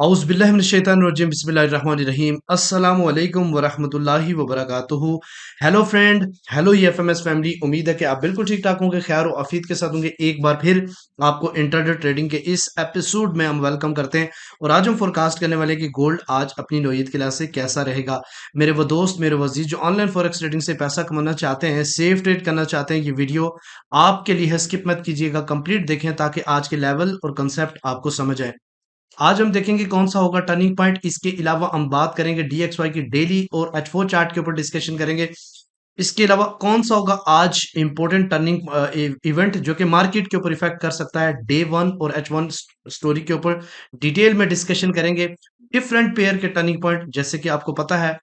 औज़ुबिल्लाहिमिनश्शैतानिर्रजीम बिस्मिल्लाहिर्रहमानिर्रहीम अस्सलामु अलैकुम वरहमतुल्लाहि वबरकातुहू। Hello friend, hello EFMS family. उम्मीद है कि आप बिल्कुल ठीक-ठाक होंगे, खैर और आफियत के साथ होंगे। एक बार फिर आपको इंट्राडे ट्रेडिंग के इस एपिसोड में हम वेलकम करते हैं और आज हम फोरकास्ट करने वाले हैं कि गोल्ड आज अपनी नौयत के लिहाज से कैसा रहेगा। मेरे वो दोस्त, मेरे वो अज़ीज़ जो ऑनलाइन फॉरेक्स ट्रेडिंग से पैसा कमाना चाहते हैं, सेफ ट्रेड करना चाहते हैं, ये वीडियो आपके लिए है, स्किप मत कीजिएगा, कंप्लीट देखें ताकि आज के लेवल और कांसेप्ट आपको समझ आए। आज हम देखेंगे कौन सा होगा टर्निंग पॉइंट। इसके अलावा हम बात करेंगे डीएक्सवाई की डेली और H4 चार्ट के ऊपर डिस्कशन करेंगे। इसके अलावा कौन सा होगा आज इंपॉर्टेंट टर्निंग इवेंट जो कि मार्केट के ऊपर इफेक्ट कर सकता है, डे वन और H1 स्टोरी के ऊपर डिटेल में डिस्कशन करेंगे। डिफरेंट पेयर के टर्निंग पॉइंट, जैसे कि आपको पता है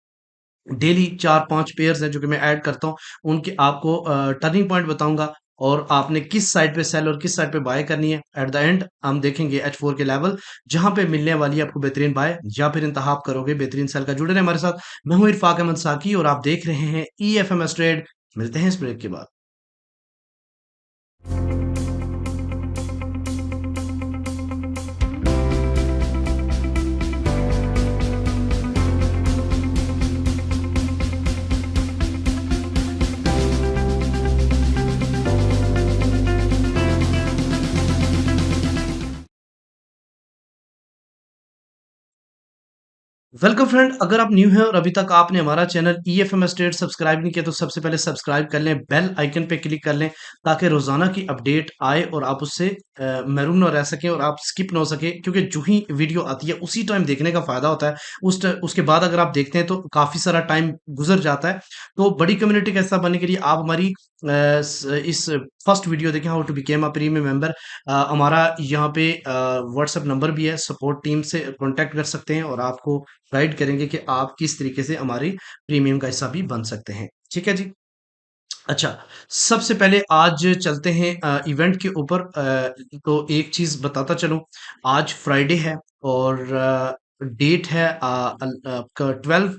डेली 4-5 पेयर्स हैं जो कि मैं ऐड करता हूँ, उनके आपको टर्निंग पॉइंट बताऊँगा और आपने किस साइड पे सेल और किस साइड पे बाय करनी है। एट द एंड हम देखेंगे H4 के लेवल जहाँ पे मिलने वाली है आपको बेहतरीन बाय या फिर इंतखाब करोगे बेहतरीन सेल का। जुड़े रहें हमारे साथ। मैं हूँ इरफाक अहमद साकी और आप देख रहे हैं ईएफएमएस ट्रेड। मिलते हैं इस ब्रेक के बाद। वेलकम फ्रेंड, अगर आप न्यू हैं और अभी तक आपने हमारा चैनल ईएफएमएस ट्रेड सब्सक्राइब नहीं किया तो सबसे पहले सब्सक्राइब कर लें, बेल आइकन पे क्लिक कर लें ताकि रोजाना की अपडेट आए और आप उससे महरूम ना रह सकें और आप स्किप ना हो सके, क्योंकि जो ही वीडियो आती है उसी टाइम देखने का फायदा होता है। उसके बाद अगर आप देखते हैं तो काफी सारा टाइम गुजर जाता है। तो बड़ी कम्युनिटी का हिस्सा बनने के लिए आप हमारी इस फर्स्ट वीडियो देखें, how to become a premium member. हमारा यहाँ पे व्हाट्सएप नंबर भी है, सपोर्ट टीम से कांटेक्ट कर सकते हैं और आपको गाइड करेंगे कि आप किस तरीके से हमारी प्रीमियम का हिस्सा भी बन सकते हैं। ठीक है जी। अच्छा, सबसे पहले आज चलते हैं इवेंट के ऊपर। तो एक चीज बताता चलूं, आज फ्राइडे है और डेट है आपका 12।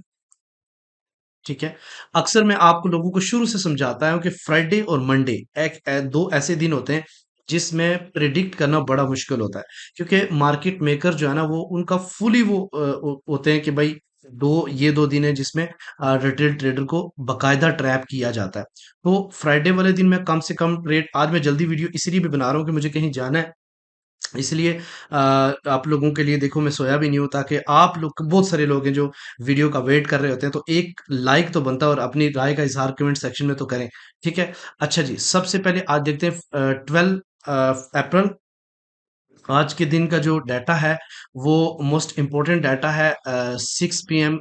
ठीक है। अक्सर मैं आपको लोगों को शुरू से समझाता हूँ कि फ्राइडे और मंडे दो ऐसे दिन होते हैं जिसमें प्रिडिक्ट करना बड़ा मुश्किल होता है, क्योंकि मार्केट मेकर जो है ना वो उनका फुली वो होते हैं कि भाई ये दो दिन है जिसमें रिटेल ट्रेडर को बकायदा ट्रैप किया जाता है। तो फ्राइडे वाले दिन मैं कम से कम ट्रेड, आज मैं जल्दी वीडियो इसलिए भी बना रहा हूँ कि मुझे कहीं जाना है, इसलिए आप लोगों के लिए देखो मैं सोया भी नहीं हूँ, ताकि आप लोग, बहुत सारे लोग हैं जो वीडियो का वेट कर रहे होते हैं, तो एक लाइक तो बनता है और अपनी राय का इजहार कमेंट सेक्शन में तो करें। ठीक है। अच्छा जी, सबसे पहले आज देखते हैं 12 अप्रैल। आज के दिन का जो डाटा है वो मोस्ट इम्पोर्टेंट डाटा है। 6 PM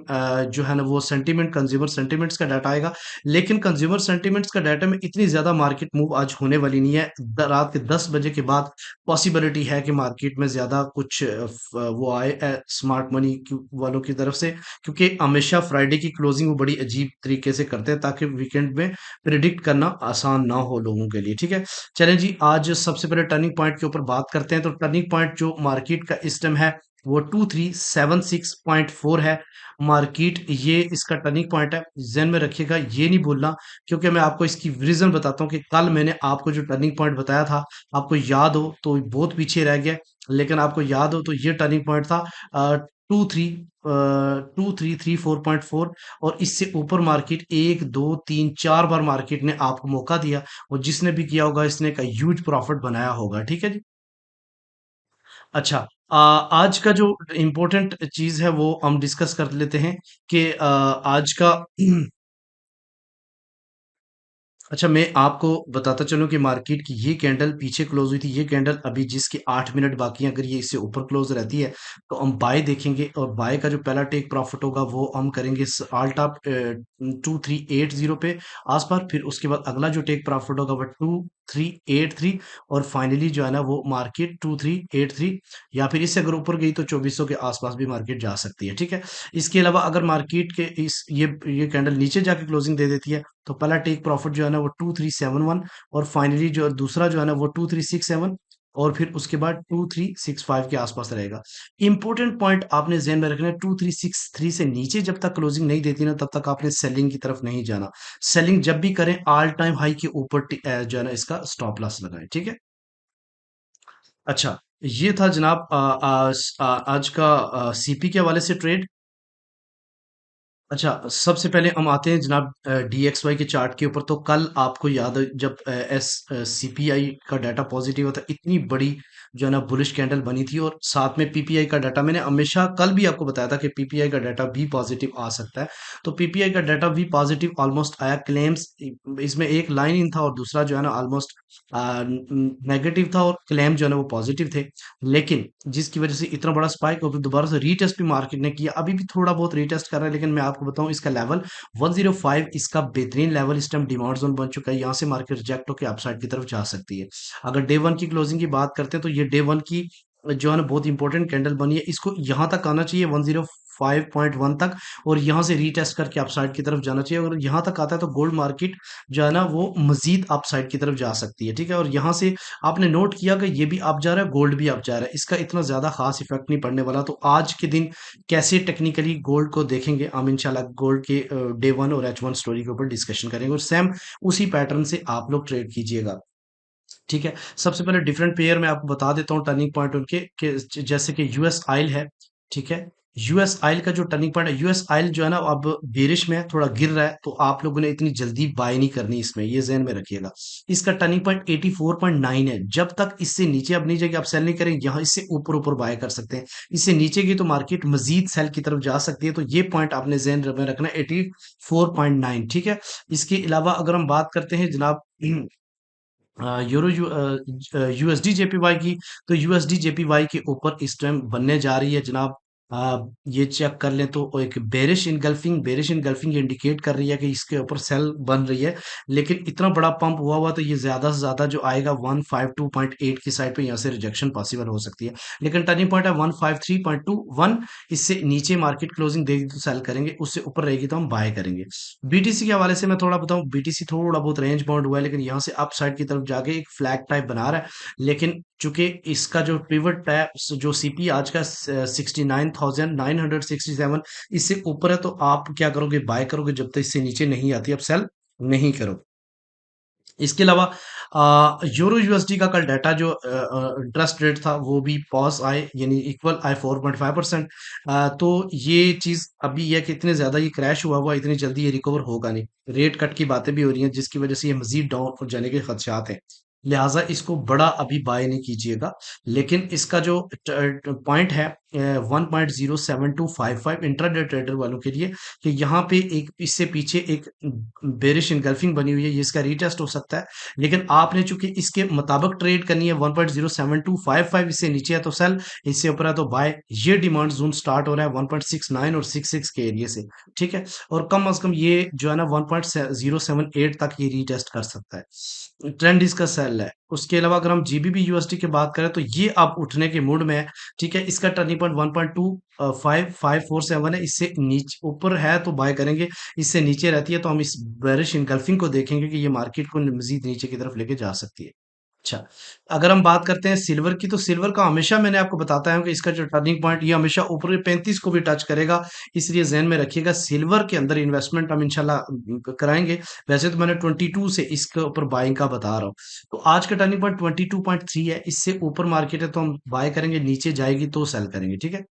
जो है ना वो सेंटीमेंट, कंज्यूमर सेंटीमेंट्स का डाटा आएगा। लेकिन कंज्यूमर सेंटीमेंट्स का डाटा में इतनी ज्यादा मार्केट मूव आज होने वाली नहीं है। रात के 10 बजे के बाद पॉसिबिलिटी है कि मार्केट में ज्यादा कुछ वो आए स्मार्ट मनी वालों की तरफ से, क्योंकि हमेशा फ्राइडे की क्लोजिंग वो बड़ी अजीब तरीके से करते हैं ताकि वीकेंड में प्रिडिक्ट करना आसान ना हो लोगों के लिए। ठीक है। चलें जी, आज सबसे पहले टर्निंग पॉइंट के ऊपर बात करते हैं। तो टर्निंग पॉइंट जो मार्केट का इस टाइम है वो 2376.4 है। मार्केट ये इसका टर्निंग पॉइंट है, जहन में रखिएगा, ये नहीं भूलना, क्योंकि मैं आपको इसकी रीजन बताता हूँ कि कल मैंने आपको जो टर्निंग पॉइंट बताया था, आपको याद हो तो बहुत पीछे रह गया, लेकिन आपको याद हो तो ये टर्निंग पॉइंट था 2334.4। और इससे ऊपर मार्केट 1 2 3 4 बार मार्केट ने आपको मौका दिया और जिसने भी किया होगा इसने का ह्यूज प्रॉफिट बनाया होगा। ठीक है जी। अच्छा, आज का जो इम्पोर्टेंट चीज है वो हम डिस्कस कर लेते हैं कि आज का अच्छा, मैं आपको बताता चलूं कि मार्केट की ये कैंडल पीछे क्लोज हुई थी। ये कैंडल अभी जिसके 8 मिनट बाकी हैं, अगर ये इससे ऊपर क्लोज रहती है तो हम बाय देखेंगे और बाय का जो पहला टेक प्रॉफिट होगा वो हम करेंगे ऑल टॉप 2380 पे आसपास। फिर उसके बाद अगला जो टेक प्रॉफिट होगा वो 2383 और फाइनली जो है ना वो मार्केट 2383 या फिर इससे अगर ऊपर गई तो 2400 के आसपास भी मार्केट जा सकती है। ठीक है। इसके अलावा अगर मार्केट के इस ये कैंडल नीचे जाके क्लोजिंग दे देती है तो पहला टेक प्रॉफिट जो है ना वो 2371 और फाइनली जो दूसरा जो है ना वो 2367 और फिर उसके बाद 2365 के आसपास रहेगा। इंपॉर्टेंट पॉइंट आपने ध्यान में रखना है, 2363 से नीचे जब तक क्लोजिंग नहीं देती ना तब तक आपने सेलिंग की तरफ नहीं जाना। सेलिंग जब भी करें ऑल टाइम हाई के ऊपर जो है ना इसका स्टॉप लॉस लगाएं। ठीक है। अच्छा, ये था जनाब आज का सीपी के हवाले से ट्रेड। अच्छा, सबसे पहले हम आते हैं जनाब डीएक्सवाई के चार्ट के ऊपर। तो कल आपको याद है जब सीपीआई का डाटा पॉजिटिव होता, इतनी बड़ी जो है ना बुलिश कैंडल बनी थी, और साथ में पीपीआई का डाटा, मैंने हमेशा कल भी आपको बताया था कि पीपीआई का डाटा भी पॉजिटिव आ सकता है। तो पीपीआई का डाटा भी पॉजिटिव ऑलमोस्ट आया। क्लेम्स इसमें एक लाइन इन था और दूसरा जो है ना ऑलमोस्ट नेगेटिव था, और क्लेम जो है ना वो पॉजिटिव थे। लेकिन जिसकी वजह से इतना बड़ा स्पाइक, और फिर दोबारा से रीटेस्ट भी मार्केट ने किया, अभी भी थोड़ा बहुत रीटेस्ट कर रहा है। लेकिन मैं आपको बताऊं, इसका लेवल 105 इसका बेहतरीन लेवल इस टाइम डिमांड जोन बन चुका है। यहाँ से मार्केट रिजेक्ट होकर अपसाइड की तरफ जा सकती है। अगर डे वन की क्लोजिंग की बात करते हैं, तो ये डे वन की जो है ना बहुत इंपॉर्टेंट कैंडल बनी है। इसको यहाँ तक आना चाहिए 105.1 तक, और यहाँ से रीटेस्ट करके अपसाइड की तरफ जाना चाहिए। अगर यहाँ तक आता है तो गोल्ड मार्केट जो है ना वो मजीद अपसाइड की तरफ जा सकती है। ठीक है, और यहाँ से आपने नोट किया कि ये भी अप जा रहा है, गोल्ड भी अप जा रहा है। इसका इतना ज्यादा खास इफेक्ट नहीं पड़ने वाला। तो आज के दिन कैसे टेक्निकली गोल्ड को देखेंगे हम, इंशाल्लाह गोल्ड के डे वन और एच वन स्टोरी के ऊपर डिस्कशन करेंगे, और सेम उसी पैटर्न से आप लोग ट्रेड कीजिएगा। ठीक है, सबसे पहले डिफरेंट पेयर में आपको बता देता हूँ टर्निंग पॉइंट उनके जैसे कि यूएस आयल है। ठीक है, यूएस आयल का जो टर्निंग पॉइंट है, यूएस आयल जो है ना अब बेरिश में है, थोड़ा गिर रहा है, तो आप लोगों ने इतनी जल्दी बाय नहीं करनी इसमें, ये ज़हन में रखिएगा। इसका टर्निंग पॉइंट 84.9 है। जब तक इससे नीचे अब नहीं जाएगी, आप सेल नहीं करेंगे, यहाँ इससे ऊपर ऊपर बाय कर सकते हैं। इससे नीचे की तो मार्केट मजीद सेल की तरफ जा सकती है। तो ये पॉइंट आपने जहन में रखना है, 84.9। ठीक है, इसके अलावा अगर हम बात करते हैं जनाब यूरो यूएसडी जेपीवाई की, तो यूएसडी जेपीवाई के ऊपर इस टाइम बनने जा रही है जनाब। ये चेक कर लें तो एक बेरिश इनगल्फिंग इंडिकेट कर रही है कि इसके ऊपर सेल बन रही है। लेकिन इतना बड़ा पंप हुआ हुआ, तो ये ज्यादा से ज्यादा जो आएगा 152.8 की साइड पे, यहाँ से रिजेक्शन पॉसिबल हो सकती है। लेकिन टर्निंग पॉइंट है 153.21। इससे नीचे मार्केट क्लोजिंग देगी तो सेल करेंगे, उससे ऊपर रहेगी तो हम बाय करेंगे। बीटीसी के हवाले से मैं थोड़ा बताऊं, बीटीसी थोड़ा बहुत रेंज बाउंड हुआ है, लेकिन यहाँ से अप साइड की तरफ जाके एक फ्लैग टाइप बना रहा है। लेकिन चूंकि इसका जो पिवट है, जो सीपी आज का 69,967 इससे ऊपर है, तो आप क्या करोगे, बाय करोगे। जब तक इससे नीचे नहीं आती, आप सेल नहीं करो। इसके अलावा यूरो यूएसडी का कल डाटा जो इंटरेस्ट रेट था वो भी पॉज आए, यानी इक्वल आए 4.5%। तो ये चीज अभी यह कि इतने ज्यादा ये क्रैश हुआ हुआ, इतनी जल्दी ये रिकवर होगा नहीं। रेट कट की बातें भी हो रही हैं, जिसकी वजह से ये मजीद डाउन हो जाने के खदशात हैं। लिहाजा इसको बड़ा अभी बाय नहीं कीजिएगा। लेकिन इसका जो पॉइंट है 1.07255 इंट्राडे ट्रेडर वालों के लिए, कि यहाँ पे एक इससे पीछे एक बेरिश इनगल्फिंग बनी हुई है, ये इसका रीटेस्ट हो सकता है। लेकिन आपने चूंकि इसके मुताबिक ट्रेड करनी है, 1.07255 इससे नीचे है तो सेल, इससे ऊपर है तो बाय। ये डिमांड जोन स्टार्ट हो रहा है 1.69 और 66 के एरिया से। ठीक है, और कम से कम ये जो है ना 1.078 तक ये रीटेस्ट कर सकता है। ट्रेंड इसका सेल है। उसके अलावा अगर हम जीबीबी यूएसडी की बात करें, तो ये अब उठने के मूड में है। ठीक है, इसका टर्निंग पॉइंट 1.2547 है। इससे नीचे ऊपर है तो बाय करेंगे, इससे नीचे रहती है तो हम इस बेरिश इनगल्फिंग को देखेंगे कि ये मार्केट को मजीद नीचे की तरफ लेके जा सकती है। अच्छा, अगर हम बात करते हैं सिल्वर की, तो सिल्वर का हमेशा मैंने आपको बताता हूं कि इसका जो टर्निंग पॉइंट ये हमेशा ऊपर 35 को भी टच करेगा। इसलिए जहन में रखिएगा, सिल्वर के अंदर इन्वेस्टमेंट हम इंशाल्लाह कराएंगे। वैसे तो मैंने 22 से इसके ऊपर बाइंग का बता रहा हूँ। तो आज का टर्निंग पॉइंट 22.3 है। इससे ऊपर मार्केट है तो हम बाय करेंगे, नीचे जाएगी तो सेल करेंगे। ठीक है,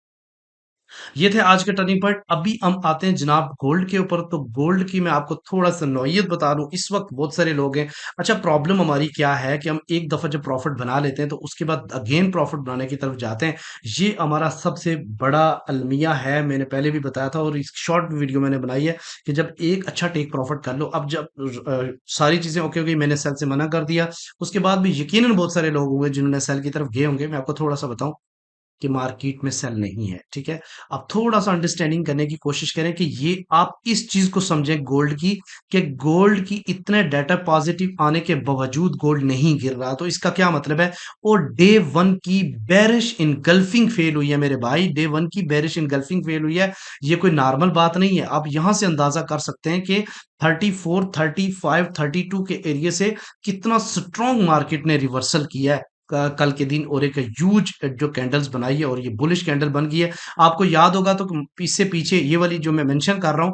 ये थे आज के टर्निंग पॉइंट। अभी हम आते हैं जनाब गोल्ड के ऊपर। तो गोल्ड की मैं आपको थोड़ा सा नौयत बता दूं, इस वक्त बहुत सारे लोग हैं। अच्छा, प्रॉब्लम हमारी क्या है कि हम एक दफा जब प्रॉफिट बना लेते हैं, तो उसके बाद अगेन प्रॉफिट बनाने की तरफ जाते हैं। ये हमारा सबसे बड़ा अलमिया है, मैंने पहले भी बताया था, और इस शॉर्ट वीडियो मैंने बनाई है कि जब एक अच्छा टेक प्रॉफिट कर लो, अब जब सारी चीजें ओके हो गई, मैंने सेल से मना कर दिया, उसके बाद भी यकीनन बहुत सारे लोग होंगे जिन्होंने सेल की तरफ गए होंगे। मैं आपको थोड़ा सा बताऊं कि मार्केट में सेल नहीं है। ठीक है, आप थोड़ा सा अंडरस्टैंडिंग करने की कोशिश करें कि ये आप इस चीज को समझें गोल्ड की, कि गोल्ड की इतने डाटा पॉजिटिव आने के बावजूद गोल्ड नहीं गिर रहा। तो इसका क्या मतलब है, और डे वन की बेरिश इनगल्फिंग फेल हुई है मेरे भाई, डे वन की बेरिश इनगल्फिंग फेल हुई है। ये कोई नॉर्मल बात नहीं है। आप यहां से अंदाजा कर सकते हैं कि 34, 35, 32 के एरिया से कितना स्ट्रॉन्ग मार्केट ने रिवर्सल किया है। कल के दिन और एक ह्यूज जो कैंडल्स बनाई है और ये बुलिश कैंडल बन गई है। आपको याद होगा तो इससे पीछे ये वाली जो मैं मेंशन कर रहा हूँ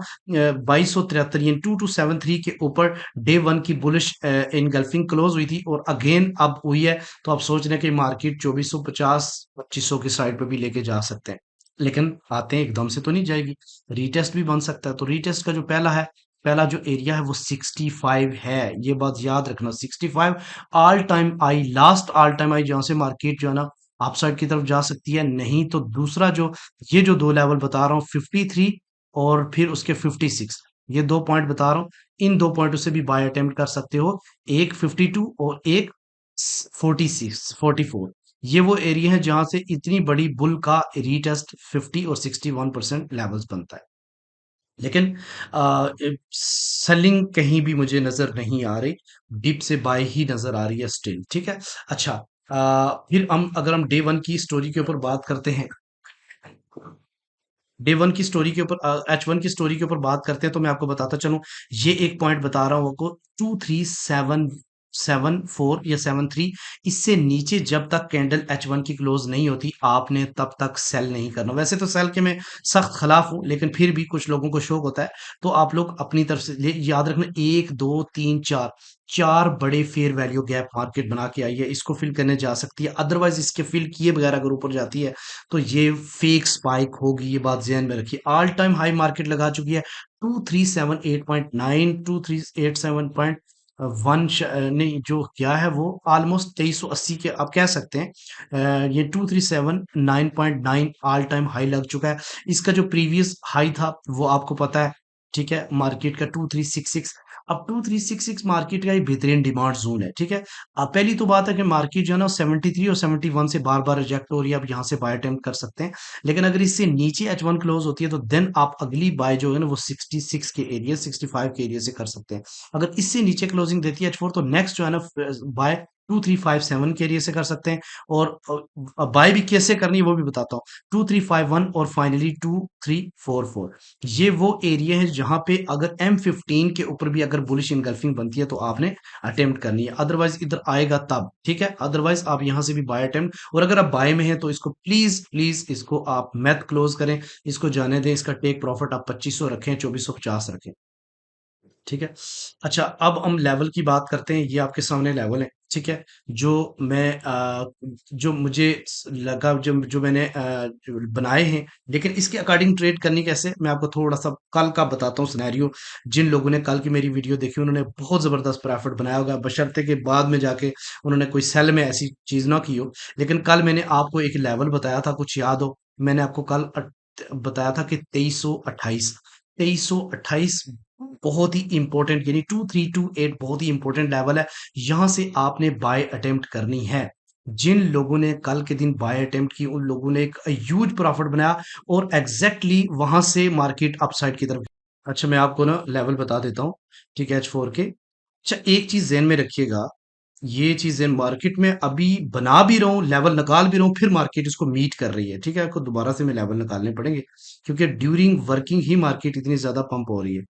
2273 यानी 2273 के ऊपर डे वन की बुलिश इनगल्फिंग क्लोज हुई थी और अगेन अब हुई है। तो आप सोच रहे हैं कि मार्केट 2450 2500 की साइड पे भी लेके जा सकते हैं, लेकिन आते हैं एकदम से तो नहीं जाएगी, रीटेस्ट भी बन सकता है। तो रीटेस्ट का जो पहला जो एरिया है वो 65 है, ये बात याद रखना। 65 all time I, last all time I, जहां से मार्केट जो है ना अपसाइड की तरफ जा सकती है। नहीं तो दूसरा जो ये जो दो लेवल बता रहा हूँ 53 और फिर उसके 56, ये 2 पॉइंट बता रहा हूँ, इन 2 पॉइंटों से भी बाय अटेम्प्ट कर सकते हो, एक 52 और एक 44। ये वो एरिया है जहां से इतनी बड़ी बुल का रीटेस्ट 50 और 61% लेवल्स बनता है। लेकिन सेलिंग कहीं भी मुझे नजर नहीं आ रही, डिप से बाय ही नजर आ रही है स्टिल। ठीक है। अच्छा, फिर हम अगर हम डे वन की स्टोरी के ऊपर बात करते हैं, डे वन की स्टोरी के ऊपर H1 की स्टोरी के ऊपर बात करते हैं, तो मैं आपको बताता चलूं, ये एक पॉइंट बता रहा हूं आपको, 2377 4 या 73, इससे नीचे जब तक कैंडल H1 की क्लोज नहीं होती आपने तब तक सेल नहीं करना। वैसे तो सेल के मैं सख्त खिलाफ हूं, लेकिन फिर भी कुछ लोगों को शौक होता है, तो आप लोग अपनी तरफ से याद रखना, एक दो तीन चार, चार बड़े फेयर वैल्यू गैप मार्केट बना के आई है, इसको फिल करने जा सकती है। अदरवाइज इसके फिल किए बगैर अगर ऊपर जाती है तो ये फेक स्पाइक होगी, ये बात ध्यान में रखिए। ऑल टाइम हाई मार्केट लगा चुकी है 2378.9, 2387.1, नहीं जो क्या है वो ऑलमोस्ट 2380 के आप कह सकते हैं। ये 2379.9 ऑल टाइम हाई लग चुका है। इसका जो प्रीवियस हाई था वो आपको पता है, ठीक है, मार्केट का 2366। अब 2366 मार्केट का एक बेहतरीन डिमांड जोन है। ठीक है। अब पहली तो बात है कि मार्केट जो है ना 73 और 71 से बार बार रिजेक्ट हो रही है, आप यहाँ से बाय अटेम्प्ट कर सकते हैं। लेकिन अगर इससे नीचे H1 क्लोज होती है तो देन आप अगली बाय जो है ना वो 66 के एरिया, 65 के एरिया से कर सकते हैं। अगर इससे नीचे क्लोजिंग देती है H4 तो नेक्स्ट जो है ना बाय 2357 के एरिया से कर सकते हैं। और बाय भी कैसे करनी है वो भी बताता हूँ, 2351 और फाइनली 2344। ये वो एरिया है जहां पे अगर M15 के ऊपर भी अगर बुलिश इनगल्फिंग बनती है तो आपने अटेम्प्ट करनी है, अदरवाइज इधर आएगा तब। ठीक है। अदरवाइज आप यहां से भी बाय अटेम्प्ट, और अगर आप बाय में हैं तो इसको प्लीज प्लीज इसको आप मैथ क्लोज करें, इसको जाने दें, इसका टेक प्रॉफिट आप 2500 रखें, 2450 रखें। ठीक है। अच्छा, अब हम लेवल की बात करते हैं, ये आपके सामने लेवल है। ठीक है। जो मैं जो मुझे लगा, जो जो मैंने जो बनाए हैं, लेकिन इसके अकॉर्डिंग ट्रेड करनी कैसे, मैं आपको थोड़ा सा कल का बताता हूँ सिनेरियो। जिन लोगों ने कल की मेरी वीडियो देखी उन्होंने बहुत जबरदस्त प्रॉफिट बनाया होगा, बशर्ते के बाद में जाके उन्होंने कोई सेल में ऐसी चीज ना की हो। लेकिन कल मैंने आपको एक लेवल बताया था, कुछ याद हो, मैंने आपको कल बताया था कि 2328, 2328 बहुत ही इंपॉर्टेंट, यानी 2328 बहुत ही इंपॉर्टेंट लेवल है। यहां से आपने बाय अटेम्प्ट करनी है। जिन लोगों ने कल के दिन बाय अटेम्प्ट की उन लोगों ने एक ह्यूज प्रॉफिट बनाया और एग्जैक्टली वहां से मार्केट अपसाइड की तरफ। अच्छा, मैं आपको ना लेवल बता देता हूँ, ठीक है, H4 के। अच्छा, एक चीज ध्यान में रखिएगा, ये चीजें मार्केट में अभी बना भी रहा हूँ, लेवल निकाल भी रहा हूँ, फिर मार्केट इसको मीट कर रही है। ठीक है, आपको दोबारा से मैं लेवल निकालने पड़ेंगे, क्योंकि ड्यूरिंग वर्किंग ही मार्केट इतनी ज्यादा पंप हो रही है।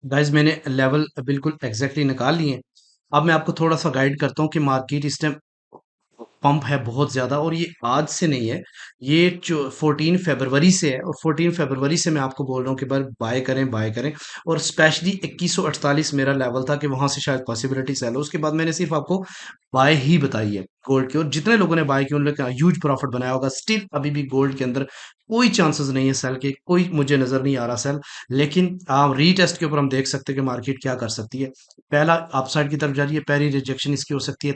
गाइस, मैंने लेवल बिल्कुल एग्जैक्टली निकाल लिए। अब मैं आपको थोड़ा सा गाइड करता हूँ कि मार्केट इस टाइम पंप है बहुत ज्यादा, और ये आज से नहीं है, ये 14 फरवरी से है। और 14 फरवरी से मैं आपको बोल रहा हूँ कि बार बाय करें, बाय करें। और स्पेशली 2148 मेरा लेवल था कि वहां से शायद पॉसिबिलिटी सेल हो। उसके बाद मैंने सिर्फ आपको बाय ही बताई है गोल्ड की, और जितने लोगों ने बाय किया उन लोगों का ह्यूज प्रॉफिट बनाया होगा। स्टिल अभी भी गोल्ड के अंदर कोई चांसेस नहीं है सेल के, कोई मुझे नजर नहीं आ रहा सेल। लेकिन रीटेस्ट के ऊपर हम देख सकते हैं कि मार्केट क्या कर सकती है। पहला अपसाइड की तरफ जा रही है, पहली रिजेक्शन इसकी हो सकती है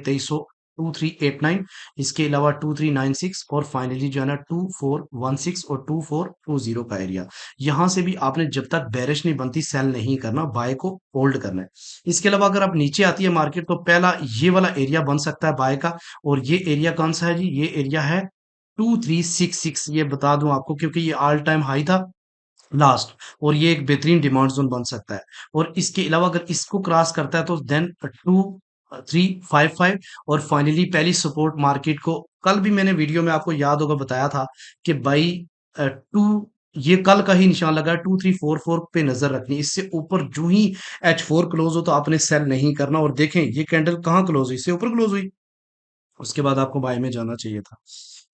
2389, इसके अलावा 2396, और फाइनली जो है ना 2416 और 2420 का एरिया। यहां से भी आपने जब तक बेरिश नहीं बनती सेल नहीं करना, बाय को होल्ड करना है। इसके अलावा अगर आप नीचे आती है मार्केट तो पहला ये वाला एरिया बन सकता है बाय का। और ये एरिया कौन सा है जी, ये एरिया है 2366, ये बता दूं आपको क्योंकि ये ऑल टाइम हाई था लास्ट, और ये एक बेहतरीन डिमांड जोन बन सकता है। और इसके अलावा अगर इसको क्रॉस करता है तो देन 2355, और फाइनली पहली सपोर्ट मार्केट को, कल भी मैंने वीडियो में आपको याद होगा बताया था कि भाई टू, ये कल का ही निशान लगा 2344 पे नजर रखनी, इससे ऊपर जो ही H4 क्लोज हो तो आपने सेल नहीं करना। और देखें ये कैंडल कहाँ क्लोज हुई, इससे ऊपर क्लोज हुई, उसके बाद आपको बाय में जाना चाहिए था।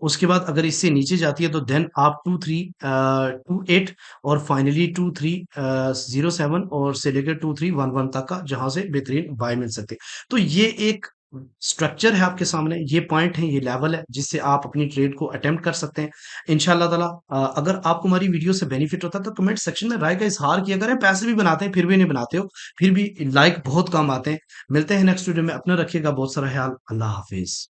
उसके बाद अगर इससे नीचे जाती है तो देन आप 2328 और फाइनली 2307 और से लेकर 2311 तक का जहां से बेहतरीन बाय मिल सकते हैं। तो ये एक स्ट्रक्चर है आपके सामने, ये पॉइंट है, ये लेवल है जिससे आप अपनी ट्रेड को अटेम्प्ट कर सकते हैं इंशाल्लाह ताला। अगर आपको हमारी वीडियो से बेनिफिट होता है तो कमेंट सेक्शन में राय का इजहार किया करें। पैसे भी बनाते हैं फिर भी नहीं बनाते हो, फिर भी लाइक बहुत कम आते हैं। मिलते हैं नेक्स्ट वीडियो में, अपना रखिएगा बहुत सारा ख्याल। अल्लाह हाफिज।